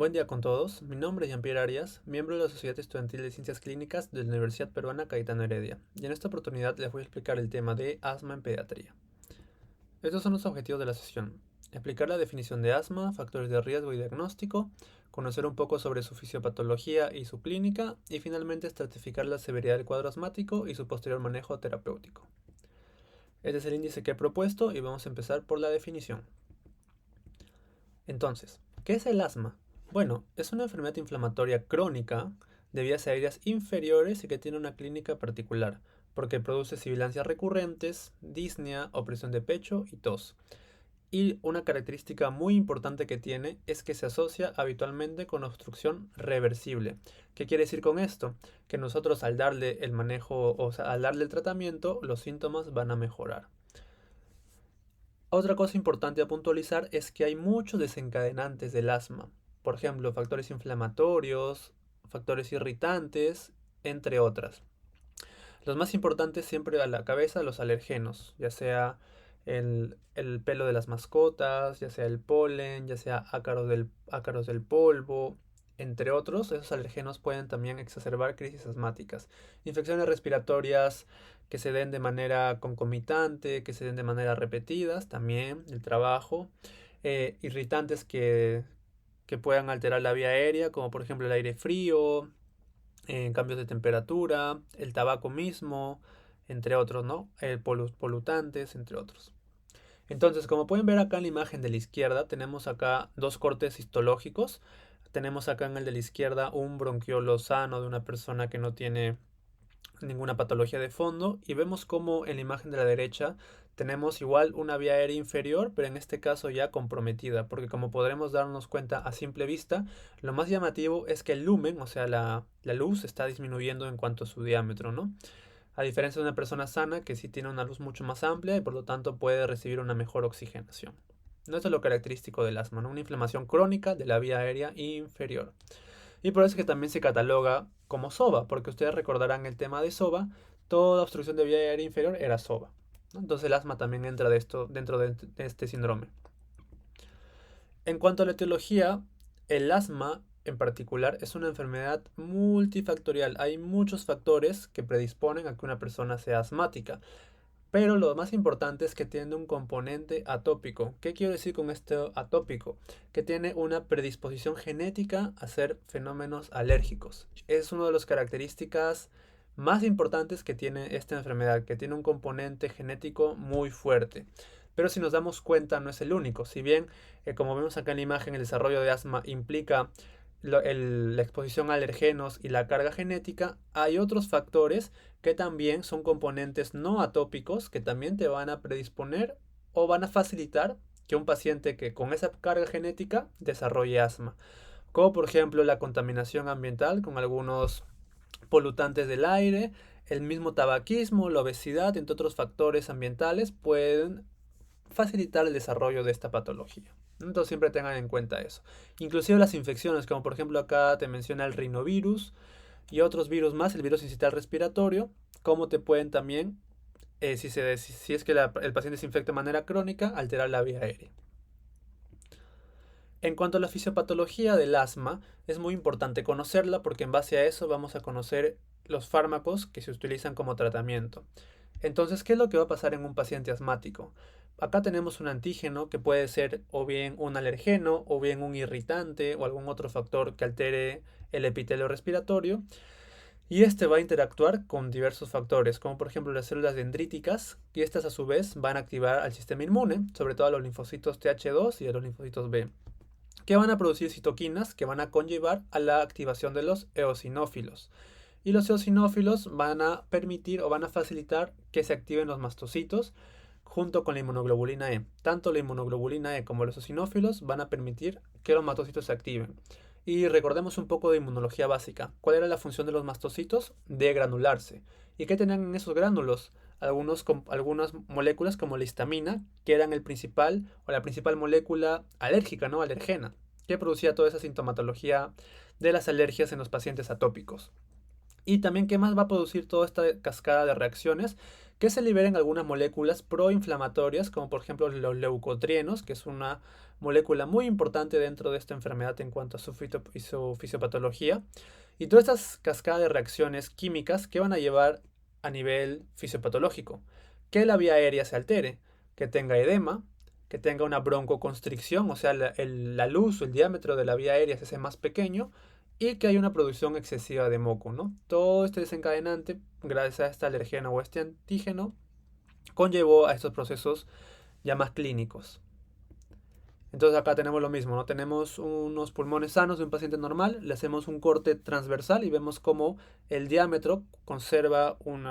Buen día con todos, mi nombre es Jean-Pierre Arias, miembro de la Sociedad Estudiantil de Ciencias Clínicas de la Universidad Peruana Cayetano Heredia, y en esta oportunidad les voy a explicar el tema de asma en pediatría. Estos son los objetivos de la sesión: explicar la definición de asma, factores de riesgo y diagnóstico, conocer un poco sobre su fisiopatología y su clínica, y finalmente estratificar la severidad del cuadro asmático y su posterior manejo terapéutico. Este es el índice que he propuesto y vamos a empezar por la definición. Entonces, ¿qué es el asma? Bueno, es una enfermedad inflamatoria crónica de vías aéreas inferiores y que tiene una clínica particular, porque produce sibilancias recurrentes, disnea, opresión de pecho y tos. Y una característica muy importante que tiene es que se asocia habitualmente con obstrucción reversible. ¿Qué quiere decir con esto? Que nosotros al darle el manejo, o sea, al darle el tratamiento, los síntomas van a mejorar. Otra cosa importante a puntualizar es que hay muchos desencadenantes del asma. Por ejemplo, factores inflamatorios, factores irritantes, entre otras. Los más importantes siempre a la cabeza, los alergenos, ya sea el pelo de las mascotas, ya sea el polen, ya sea ácaros del polvo, entre otros. Esos alergenos pueden también exacerbar crisis asmáticas. Infecciones respiratorias que se den de manera concomitante, que se den de manera repetidas, también el trabajo. Irritantes que puedan alterar la vía aérea, como por ejemplo el aire frío, cambios de temperatura, el tabaco mismo, entre otros, ¿no? Polutantes, entre otros. Entonces, como pueden ver acá en la imagen de la izquierda, tenemos acá dos cortes histológicos. Tenemos acá en el de la izquierda un bronquiolo sano de una persona que no tiene ninguna patología de fondo, y vemos como en la imagen de la derecha tenemos igual una vía aérea inferior, pero en este caso ya comprometida, porque como podremos darnos cuenta a simple vista, lo más llamativo es que el lumen, o sea, la luz está disminuyendo en cuanto a su diámetro, ¿no? A diferencia de una persona sana que sí tiene una luz mucho más amplia y por lo tanto puede recibir una mejor oxigenación. No, esto es lo característico del asma, ¿no? Una inflamación crónica de la vía aérea inferior. Y por eso es que también se cataloga como SOVA, porque ustedes recordarán el tema de SOVA, toda obstrucción de vía aérea inferior era SOVA, ¿no? Entonces el asma también entra dentro de este síndrome. En cuanto a la etiología, el asma en particular es una enfermedad multifactorial. Hay muchos factores que predisponen a que una persona sea asmática. Pero lo más importante es que tiene un componente atópico. ¿Qué quiero decir con esto atópico? Que tiene una predisposición genética a ser fenómenos alérgicos. Es una de las características más importantes que tiene esta enfermedad, que tiene un componente genético muy fuerte. Pero si nos damos cuenta, no es el único. Si bien, como vemos acá en la imagen, el desarrollo de asma implica la exposición a alergenos y la carga genética, hay otros factores que también son componentes no atópicos que también te van a predisponer o van a facilitar que un paciente que con esa carga genética desarrolle asma, como por ejemplo la contaminación ambiental con algunos polutantes del aire, el mismo tabaquismo, la obesidad, entre otros factores ambientales pueden facilitar el desarrollo de esta patología. Entonces siempre tengan en cuenta eso. Inclusive las infecciones, como por ejemplo acá te menciona el rinovirus y otros virus más, el virus incital respiratorio, como te pueden también, si es que el paciente se infecta de manera crónica, alterar la vía aérea. En cuanto a la fisiopatología del asma, es muy importante conocerla porque en base a eso vamos a conocer los fármacos que se utilizan como tratamiento. Entonces, ¿qué es lo que va a pasar en un paciente asmático? Acá tenemos un antígeno que puede ser o bien un alergeno o bien un irritante o algún otro factor que altere el epitelio respiratorio. Y este va a interactuar con diversos factores, como por ejemplo las células dendríticas, y estas a su vez van a activar al sistema inmune, sobre todo a los linfocitos TH2 y a los linfocitos B, que van a producir citoquinas que van a conllevar a la activación de los eosinófilos. Y los eosinófilos van a permitir o van a facilitar que se activen los mastocitos junto con la inmunoglobulina E. Tanto la inmunoglobulina E como los eosinófilos van a permitir que los mastocitos se activen. Y recordemos un poco de inmunología básica. ¿Cuál era la función de los mastocitos? De granularse. ¿Y qué tenían en esos gránulos? Algunas moléculas como la histamina, que eran el principal o la principal molécula alérgica, ¿no? Alergena, que producía toda esa sintomatología de las alergias en los pacientes atópicos. Y también, ¿qué más va a producir toda esta cascada de reacciones? Que se liberen algunas moléculas proinflamatorias, como por ejemplo los leucotrienos, que es una molécula muy importante dentro de esta enfermedad en cuanto a su fisiopatología. Y todas estas cascadas de reacciones químicas que van a llevar a nivel fisiopatológico, que la vía aérea se altere, que tenga edema, que tenga una broncoconstricción, o sea, la luz o el diámetro de la vía aérea se hace más pequeño, y que hay una producción excesiva de moco, ¿no? Todo este desencadenante, gracias a este alergeno o este antígeno, conllevó a estos procesos ya más clínicos. Entonces acá tenemos lo mismo, ¿no? Tenemos unos pulmones sanos de un paciente normal, le hacemos un corte transversal y vemos cómo el diámetro conserva un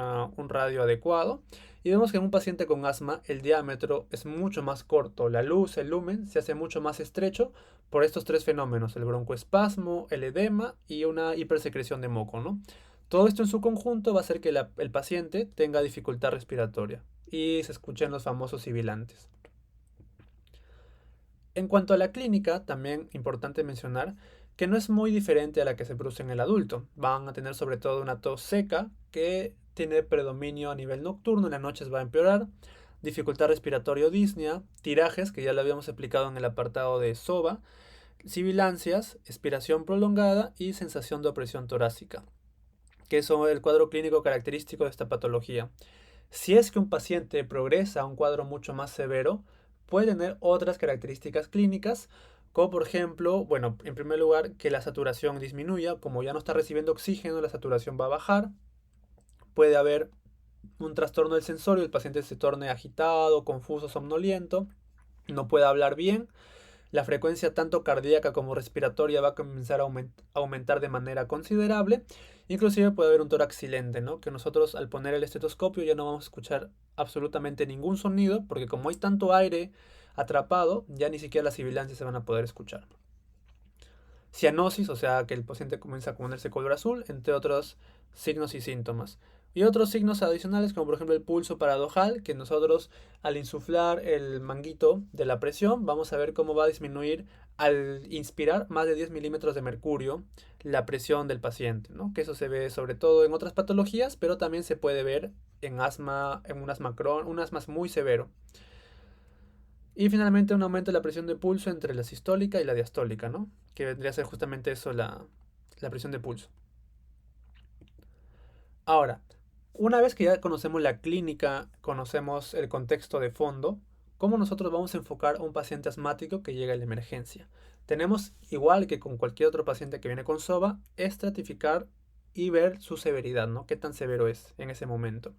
radio adecuado. Y vemos que en un paciente con asma el diámetro es mucho más corto, la luz, el lumen se hace mucho más estrecho por estos tres fenómenos, el broncoespasmo, el edema y una hipersecreción de moco, ¿no? Todo esto en su conjunto va a hacer que el paciente tenga dificultad respiratoria y se escuchen los famosos sibilantes. En cuanto a la clínica, también importante mencionar que no es muy diferente a la que se produce en el adulto. Van a tener sobre todo una tos seca que tiene predominio a nivel nocturno, en las noches va a empeorar, dificultad respiratoria o disnea, tirajes, que ya lo habíamos explicado en el apartado de SOVA, sibilancias, expiración prolongada y sensación de opresión torácica, que son el cuadro clínico característico de esta patología. Si es que un paciente progresa a un cuadro mucho más severo, puede tener otras características clínicas, como por ejemplo, bueno, en primer lugar, que la saturación disminuya, como ya no está recibiendo oxígeno, la saturación va a bajar. Puede haber un trastorno del sensorio, el paciente se torne agitado, confuso, somnoliento, no puede hablar bien, la frecuencia tanto cardíaca como respiratoria va a comenzar a aumentar de manera considerable. Inclusive puede haber un tórax silente, ¿no? Que nosotros al poner el estetoscopio ya no vamos a escuchar absolutamente ningún sonido, porque como hay tanto aire atrapado, ya ni siquiera las sibilancias se van a poder escuchar. Cianosis, o sea que el paciente comienza a ponerse color azul, entre otros signos y síntomas. Y otros signos adicionales, como por ejemplo el pulso paradojal, que nosotros al insuflar el manguito de la presión, vamos a ver cómo va a disminuir al inspirar más de 10 milímetros de mercurio la presión del paciente, ¿no? Que eso se ve sobre todo en otras patologías, pero también se puede ver en asma, en un asma muy severo. Y finalmente un aumento de la presión de pulso entre la sistólica y la diastólica, ¿no? Que vendría a ser justamente eso, la presión de pulso. Ahora, una vez que ya conocemos la clínica, conocemos el contexto de fondo, ¿cómo nosotros vamos a enfocar a un paciente asmático que llega a la emergencia? Tenemos, igual que con cualquier otro paciente que viene con SOVA, estratificar y ver su severidad, ¿no? ¿Qué tan severo es en ese momento?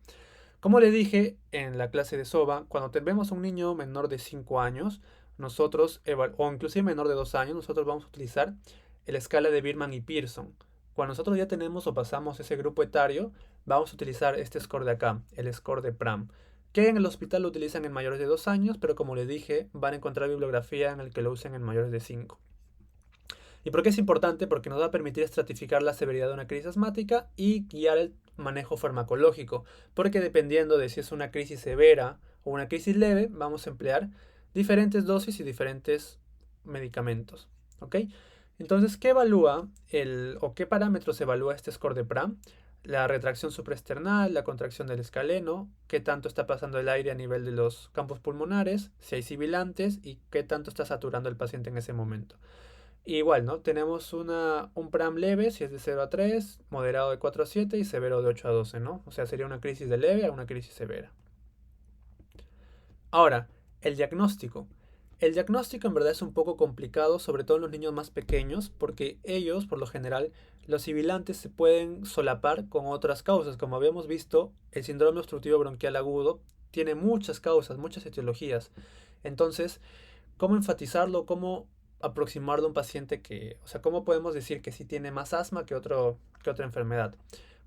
Como le dije en la clase de SOVA, cuando vemos a un niño menor de 5 años, nosotros, o inclusive menor de 2 años, nosotros vamos a utilizar la escala de Birman y Pearson. Cuando nosotros ya tenemos o pasamos ese grupo etario, vamos a utilizar este score de acá, el score de Pram, que en el hospital lo utilizan en mayores de 2 años, pero como les dije, van a encontrar bibliografía en el que lo usen en mayores de 5. ¿Y por qué es importante? Porque nos va a permitir estratificar la severidad de una crisis asmática y guiar el manejo farmacológico. Porque dependiendo de si es una crisis severa o una crisis leve, vamos a emplear diferentes dosis y diferentes medicamentos. ¿Ok? Entonces, ¿qué evalúa o qué parámetros evalúa este score de Pram? La retracción supraesternal, la contracción del escaleno, qué tanto está pasando el aire a nivel de los campos pulmonares, si hay sibilantes y qué tanto está saturando el paciente en ese momento. Igual, ¿no? Tenemos un PRAM leve, si es de 0 a 3, moderado de 4 a 7 y severo de 8 a 12, ¿no? O sea, sería una crisis de leve a una crisis severa. Ahora, el diagnóstico. El diagnóstico en verdad es un poco complicado, sobre todo en los niños más pequeños, porque ellos, por lo general, los sibilantes se pueden solapar con otras causas. Como habíamos visto, el síndrome obstructivo bronquial agudo tiene muchas causas, muchas etiologías. Entonces, ¿cómo enfatizarlo? ¿Cómo aproximarlo a un paciente o sea, cómo podemos decir que sí tiene más asma que otra enfermedad?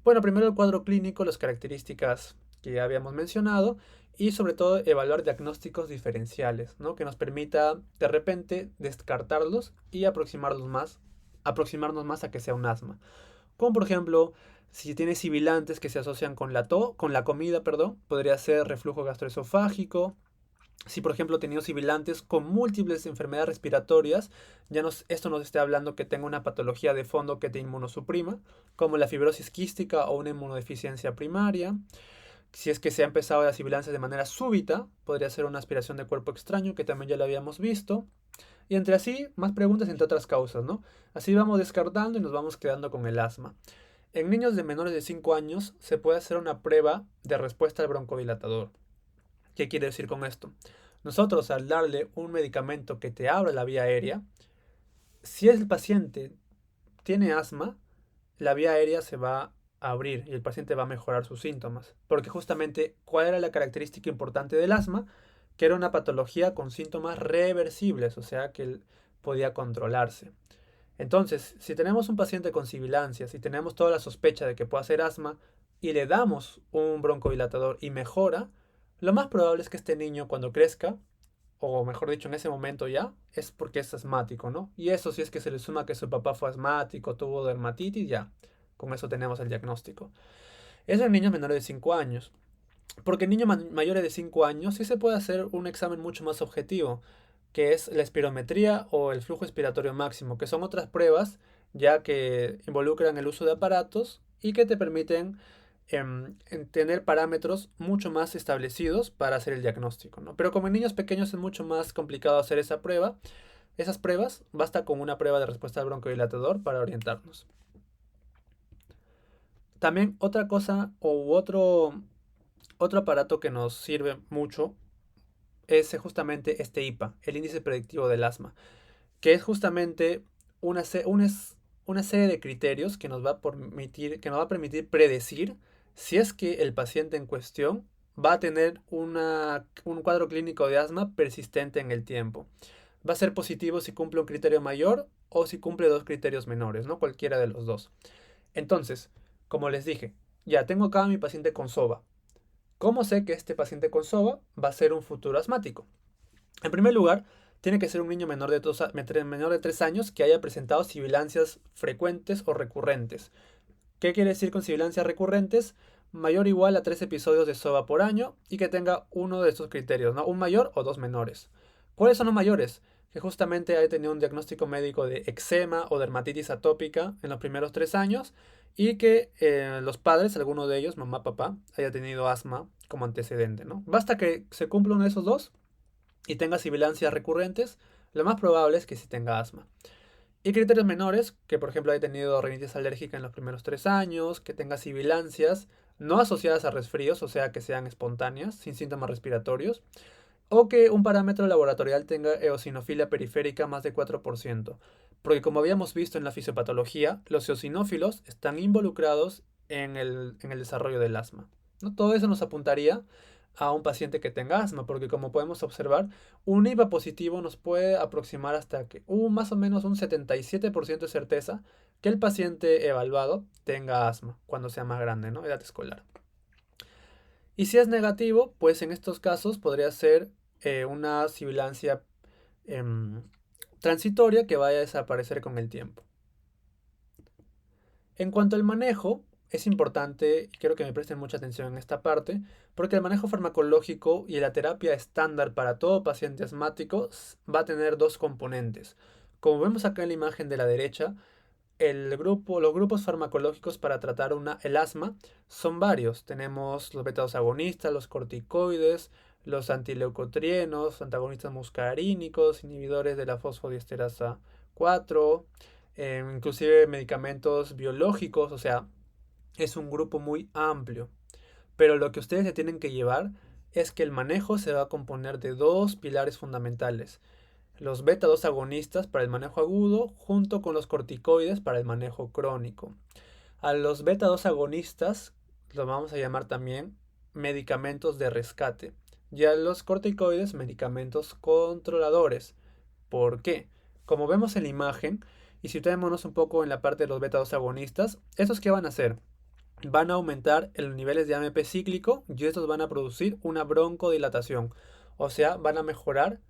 Bueno, primero el cuadro clínico, las características que ya habíamos mencionado y sobre todo evaluar diagnósticos diferenciales, ¿no? Que nos permita de repente descartarlos y aproximarnos más a que sea un asma. Como por ejemplo, si tiene sibilantes que se asocian con la comida, perdón, podría ser reflujo gastroesofágico, Si por ejemplo ha tenido sibilantes con múltiples enfermedades respiratorias, esto nos está hablando que tenga una patología de fondo que te inmunosuprima, como la fibrosis quística o una inmunodeficiencia primaria. Si es que se ha empezado la sibilancia de manera súbita, podría ser una aspiración de cuerpo extraño, que también ya lo habíamos visto. Y entre así, más preguntas entre otras causas, ¿no? Así vamos descartando y nos vamos quedando con el asma. En niños de menores de 5 años se puede hacer una prueba de respuesta al broncodilatador. ¿Qué quiere decir con esto? Nosotros al darle un medicamento que te abra la vía aérea, si el paciente tiene asma, la vía aérea se va a abrir y el paciente va a mejorar sus síntomas. Porque justamente, ¿cuál era la característica importante del asma? Que era una patología con síntomas reversibles, o sea que él podía controlarse. Entonces, si tenemos un paciente con sibilancias, si tenemos toda la sospecha de que pueda ser asma y le damos un broncodilatador y mejora, lo más probable es que este niño cuando crezca, o mejor dicho en ese momento ya, es porque es asmático, ¿no? Y eso si es que se le suma que su papá fue asmático, tuvo dermatitis, ya, con eso tenemos el diagnóstico. Eso en niños menores de 5 años. Porque en niños mayores de 5 años sí se puede hacer un examen mucho más objetivo, que es la espirometría o el flujo expiratorio máximo, que son otras pruebas ya que involucran el uso de aparatos y que te permiten en tener parámetros mucho más establecidos para hacer el diagnóstico, ¿no? Pero como en niños pequeños es mucho más complicado hacer esa prueba, esas pruebas basta con una prueba de respuesta al broncodilatador para orientarnos. También otra cosa o otro aparato que nos sirve mucho es justamente este IPA, el índice predictivo del asma, que es justamente una serie de criterios que nos va a permitir predecir si es que el paciente en cuestión va a tener un cuadro clínico de asma persistente en el tiempo. Va a ser positivo si cumple un criterio mayor o si cumple dos criterios menores, ¿no? Cualquiera de los dos. Entonces, como les dije, ya tengo acá a mi paciente con SOVA. ¿Cómo sé que este paciente con SOVA va a ser un futuro asmático? En primer lugar, tiene que ser un niño menor de 3 años que haya presentado sibilancias frecuentes o recurrentes. ¿Qué quiere decir con sibilancias recurrentes? Mayor o igual a 3 episodios de SOVA por año y que tenga uno de estos criterios, ¿no? Un mayor o dos menores. ¿Cuáles son los mayores? Que justamente haya tenido un diagnóstico médico de eczema o dermatitis atópica en los primeros 3 años y que los padres, alguno de ellos, mamá, papá, haya tenido asma como antecedente, ¿no? Basta que se cumpla uno de esos dos y tenga sibilancias recurrentes, lo más probable es que sí tenga asma. Y criterios menores, que por ejemplo haya tenido rinitis alérgica en los primeros 3 años, que tenga sibilancias no asociadas a resfríos, o sea que sean espontáneas, sin síntomas respiratorios, o que un parámetro laboratorial tenga eosinofilia periférica más de 4%. Porque como habíamos visto en la fisiopatología, los eosinófilos están involucrados en el desarrollo del asma, ¿no? Todo eso nos apuntaría a un paciente que tenga asma, porque como podemos observar, un IVA positivo nos puede aproximar hasta que más o menos un 77% de certeza que el paciente evaluado tenga asma cuando sea más grande, ¿no? Edad escolar. Y si es negativo, pues en estos casos podría ser una sibilancia em, transitoria que vaya a desaparecer con el tiempo. En cuanto al manejo, es importante, y quiero que me presten mucha atención en esta parte, porque el manejo farmacológico y la terapia estándar para todo paciente asmático va a tener dos componentes. Como vemos acá en la imagen de la derecha, los grupos farmacológicos para tratar el asma son varios. Tenemos los beta-2 agonistas, los corticoides, los antileucotrienos, antagonistas muscarínicos, inhibidores de la fosfodiesterasa 4, inclusive medicamentos biológicos, o sea, es un grupo muy amplio. Pero lo que ustedes se tienen que llevar es que el manejo se va a componer de dos pilares fundamentales: los beta-2 agonistas para el manejo agudo junto con los corticoides para el manejo crónico. A los beta-2 agonistas los vamos a llamar también medicamentos de rescate y a los corticoides medicamentos controladores. ¿Por qué? Como vemos en la imagen, y situémonos un poco en la parte de los beta-2 agonistas, ¿estos qué van a hacer? Van a aumentar los niveles de AMP cíclico y estos van a producir una broncodilatación. O sea, van a mejorar,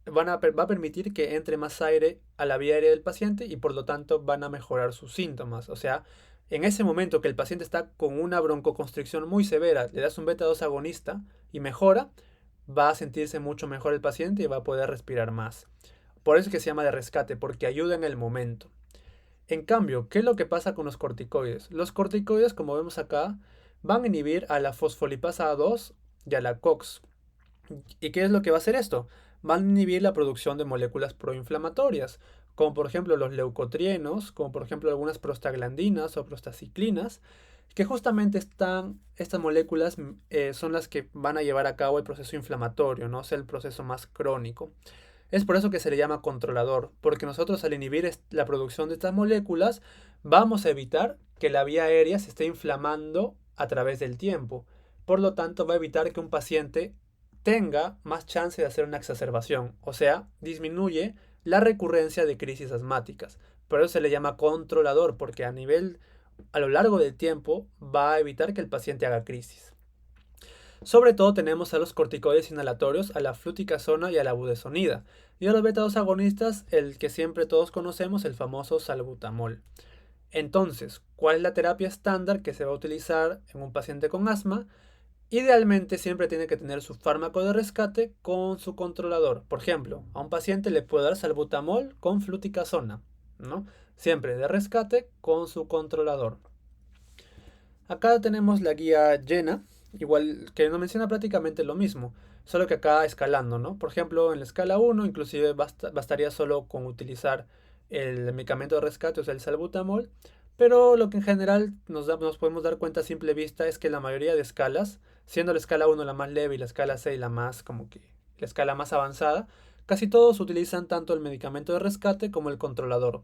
va a permitir que entre más aire a la vía aérea del paciente y por lo tanto van a mejorar sus síntomas. O sea, en ese momento que el paciente está con una broncoconstricción muy severa, le das un beta-2 agonista y mejora, va a sentirse mucho mejor el paciente y va a poder respirar más. Por eso es que se llama de rescate, porque ayuda en el momento. En cambio, ¿qué es lo que pasa con los corticoides? Los corticoides, como vemos acá, van a inhibir a la fosfolipasa A2 y a la COX. ¿Y qué es lo que va a hacer esto? Van a inhibir la producción de moléculas proinflamatorias, como por ejemplo los leucotrienos, como por ejemplo algunas prostaglandinas o prostaciclinas, que justamente estas moléculas son las que van a llevar a cabo el proceso inflamatorio, no es el proceso más crónico. Es por eso que se le llama controlador, porque nosotros al inhibir la producción de estas moléculas vamos a evitar que la vía aérea se esté inflamando a través del tiempo. Por lo tanto, va a evitar que un paciente tenga más chance de hacer una exacerbación, o sea, disminuye la recurrencia de crisis asmáticas. Por eso se le llama controlador, porque a lo largo del tiempo, va a evitar que el paciente haga crisis. Sobre todo tenemos a los corticoides inhalatorios, a la fluticasona y a la budesonida. Y a los beta-2 agonistas, el que siempre todos conocemos, el famoso salbutamol. Entonces, ¿cuál es la terapia estándar que se va a utilizar en un paciente con asma? Idealmente siempre tiene que tener su fármaco de rescate con su controlador. Por ejemplo, a un paciente le puede dar salbutamol con fluticasona, ¿no? Siempre de rescate con su controlador. Acá tenemos la guía llena, igual que nos menciona prácticamente lo mismo, solo que acá escalando, ¿no? Por ejemplo, en la escala 1 inclusive bastaría solo con utilizar el medicamento de rescate, o sea, el salbutamol, pero lo que en general nos podemos dar cuenta a simple vista es que la mayoría de escalas, siendo la escala 1 la más leve y la escala 6 la más como que la escala más avanzada, casi todos utilizan tanto el medicamento de rescate como el controlador.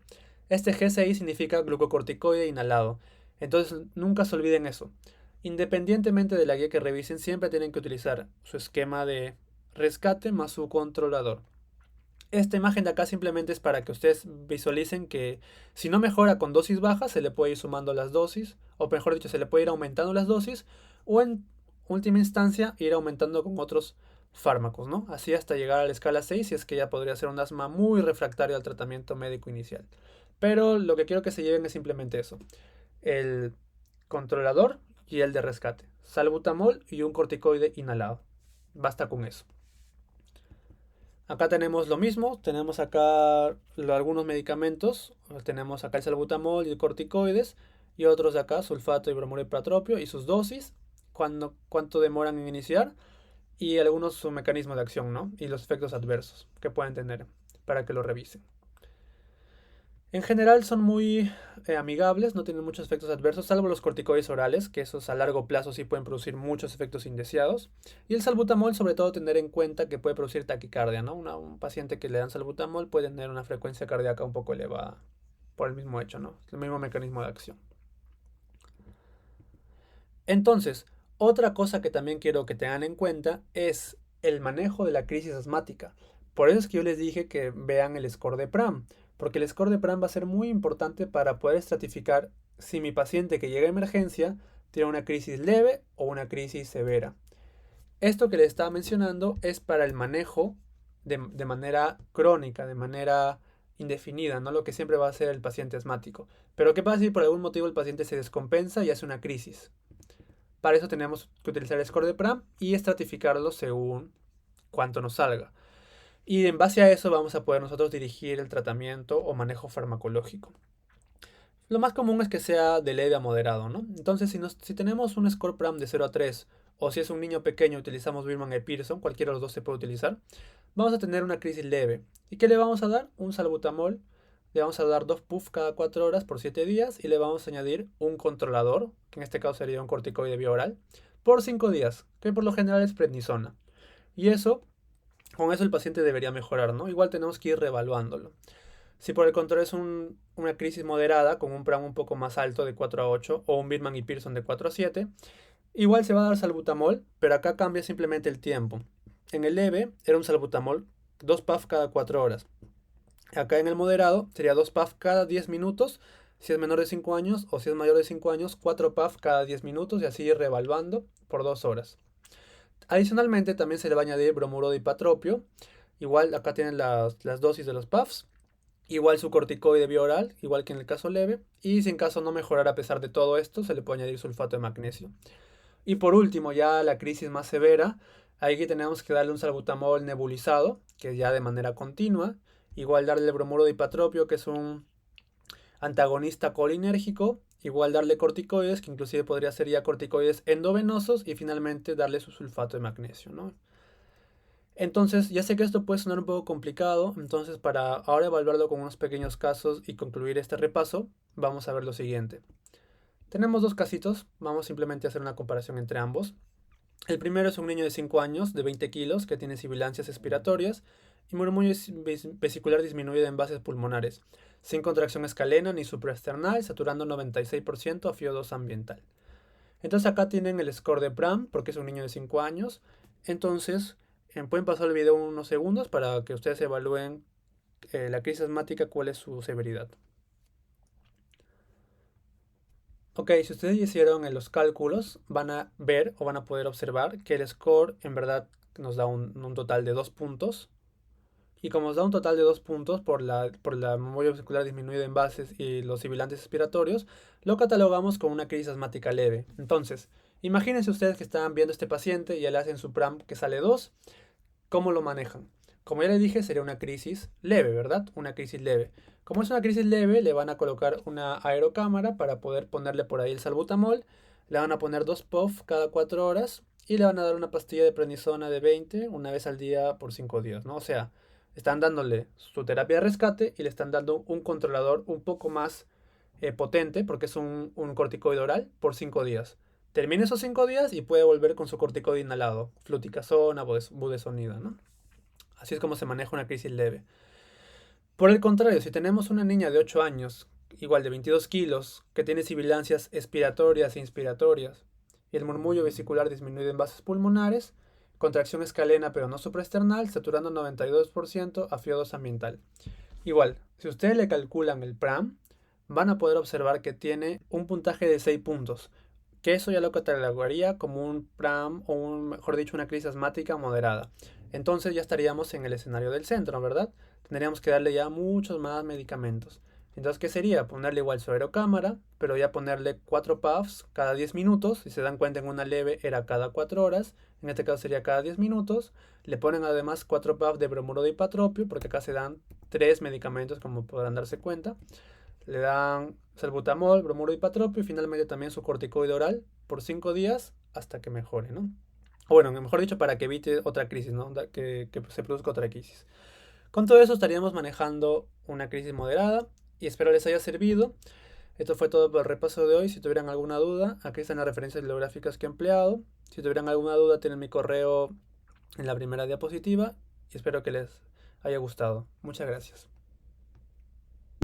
Este G6 significa glucocorticoide inhalado. Entonces nunca se olviden eso. Independientemente de la guía que revisen, siempre tienen que utilizar su esquema de rescate más su controlador. Esta imagen de acá simplemente es para que ustedes visualicen que si no mejora con dosis bajas, se le puede ir sumando las dosis, o mejor dicho, se le puede ir aumentando las dosis, o en última instancia ir aumentando con otros fármacos, ¿no? Así hasta llegar a la escala 6, si es que ya podría ser un asma muy refractario al tratamiento médico inicial. Pero lo que quiero que se lleven es simplemente eso: el controlador y el de rescate, salbutamol y un corticoide inhalado. Basta con eso. Acá tenemos lo mismo, tenemos acá algunos medicamentos, tenemos acá el salbutamol y el corticoides, y otros de acá, sulfato y bromuro de pratropio, y sus dosis, cuánto demoran en iniciar, y algunos su mecanismo de acción, ¿no? Y los efectos adversos que pueden tener, para que lo revisen. En general son muy amigables, no tienen muchos efectos adversos, salvo los corticoides orales, que esos a largo plazo sí pueden producir muchos efectos indeseados. Y el salbutamol, sobre todo tener en cuenta que puede producir taquicardia, ¿no? Un paciente que le dan salbutamol puede tener una frecuencia cardíaca un poco elevada por el mismo hecho, ¿no? El mismo mecanismo de acción. Entonces, otra cosa que también quiero que tengan en cuenta es el manejo de la crisis asmática. Por eso es que yo les dije que vean el score de Pram, porque el score de Pram va a ser muy importante para poder estratificar si mi paciente que llega a emergencia tiene una crisis leve o una crisis severa. Esto que les estaba mencionando es para el manejo de manera crónica, de manera indefinida, no lo que siempre va a hacer el paciente asmático. Pero ¿qué pasa si por algún motivo el paciente se descompensa y hace una crisis? Para eso tenemos que utilizar el score de Pram y estratificarlo según cuánto nos salga. Y en base a eso vamos a poder nosotros dirigir el tratamiento o manejo farmacológico. Lo más común es que sea de leve a moderado, ¿no? Entonces, si tenemos un score Pram de 0 a 3, o si es un niño pequeño utilizamos Birman y Pearson, cualquiera de los dos se puede utilizar, vamos a tener una crisis leve. ¿Y qué le vamos a dar? Un salbutamol. Le vamos a dar 2 puff cada 4 horas por 7 días y le vamos a añadir un controlador, que en este caso sería un corticoide vía oral, por 5 días, que por lo general es prednisona. Y con eso el paciente debería mejorar, ¿no? Igual tenemos que ir reevaluándolo. Si por el contrario es una crisis moderada, con un Pram un poco más alto de 4 a 8, o un Birman y Pearson de 4 a 7, igual se va a dar salbutamol, pero acá cambia simplemente el tiempo. En el leve era un salbutamol 2 puff cada 4 horas. Acá en el moderado sería 2 puff cada 10 minutos, si es menor de 5 años, o si es mayor de 5 años, 4 puff cada 10 minutos, y así ir reevaluando por 2 horas. Adicionalmente también se le va a añadir bromuro de ipatropio. Igual acá tienen las dosis de los puffs. Igual su corticoide vía oral, igual que en el caso leve. Y si en caso no mejorara a pesar de todo esto, se le puede añadir sulfato de magnesio. Y por último, ya la crisis más severa, Aquí tenemos que darle un salbutamol nebulizado, que es ya de manera continua. Igual darle el bromuro de hipatropio, que es un antagonista colinérgico. Igual darle corticoides, que inclusive podría ser ya corticoides endovenosos. Y finalmente darle su sulfato de magnesio, ¿no? Entonces, ya sé que esto puede sonar un poco complicado. Entonces, para ahora evaluarlo con unos pequeños casos y concluir este repaso, vamos a ver lo siguiente. Tenemos dos casitos. Vamos simplemente a hacer una comparación entre ambos. El primero es un niño de 5 años, de 20 kilos, que tiene sibilancias expiratorias y murmullo vesicular disminuido en bases pulmonares, sin contracción escalena ni supraesternal, saturando 96% a FiO2 ambiental. Entonces acá tienen el score de Pram, porque es un niño de 5 años. Entonces, pueden pasar el video unos segundos para que ustedes evalúen la crisis asmática, cuál es su severidad. Ok, si ustedes hicieron los cálculos, van a ver o van a poder observar que el score en verdad nos da un total de 2 puntos. Y como nos da un total de 2 puntos por la memoria vesicular disminuida en bases y los sibilantes expiratorios, lo catalogamos como una crisis asmática leve. Entonces, imagínense ustedes que están viendo a este paciente y ya le hacen su PRAM que sale 2. ¿Cómo lo manejan? Como ya les dije, sería una crisis leve, ¿verdad? Una crisis leve. Como es una crisis leve, le van a colocar una aerocámara para poder ponerle por ahí el salbutamol. Le van a poner 2 puff cada 4 horas y le van a dar una pastilla de prednisona de 20 una vez al día por 5 días, ¿no? O sea, están dándole su terapia de rescate y le están dando un controlador un poco más potente porque es un corticoide oral por 5 días. Termina esos 5 días y puede volver con su corticoide inhalado, fluticasona, budesonida, ¿no? Así es como se maneja una crisis leve. Por el contrario, si tenemos una niña de 8 años, igual de 22 kilos, que tiene sibilancias expiratorias e inspiratorias, y el murmullo vesicular disminuido en bases pulmonares, contracción escalena pero no supraesternal, saturando 92% a FiO2 ambiental. Igual, si ustedes le calculan el PRAM, van a poder observar que tiene un puntaje de 6 puntos, que eso ya lo catalogaría como un PRAM o mejor dicho, una crisis asmática moderada. Entonces ya estaríamos en el escenario del centro, ¿verdad? Tendríamos que darle ya muchos más medicamentos. Entonces, ¿qué sería? Ponerle igual su aerocámara, pero ya ponerle 4 puffs cada 10 minutos. Si se dan cuenta, en una leve era cada 4 horas. En este caso sería cada 10 minutos. Le ponen además 4 puffs de bromuro de hipatropio, porque acá se dan 3 medicamentos, como podrán darse cuenta. Le dan salbutamol, bromuro de hipatropio y finalmente también su corticoide oral por 5 días hasta que mejore, ¿no? O bueno, mejor dicho, para que evite otra crisis, ¿no? Que se produzca otra crisis. Con todo eso estaríamos manejando una crisis moderada y espero les haya servido. Esto fue todo por el repaso de hoy. Si tuvieran alguna duda, aquí están las referencias bibliográficas que he empleado. Si tuvieran alguna duda, tienen mi correo en la primera diapositiva y espero que les haya gustado. Muchas gracias.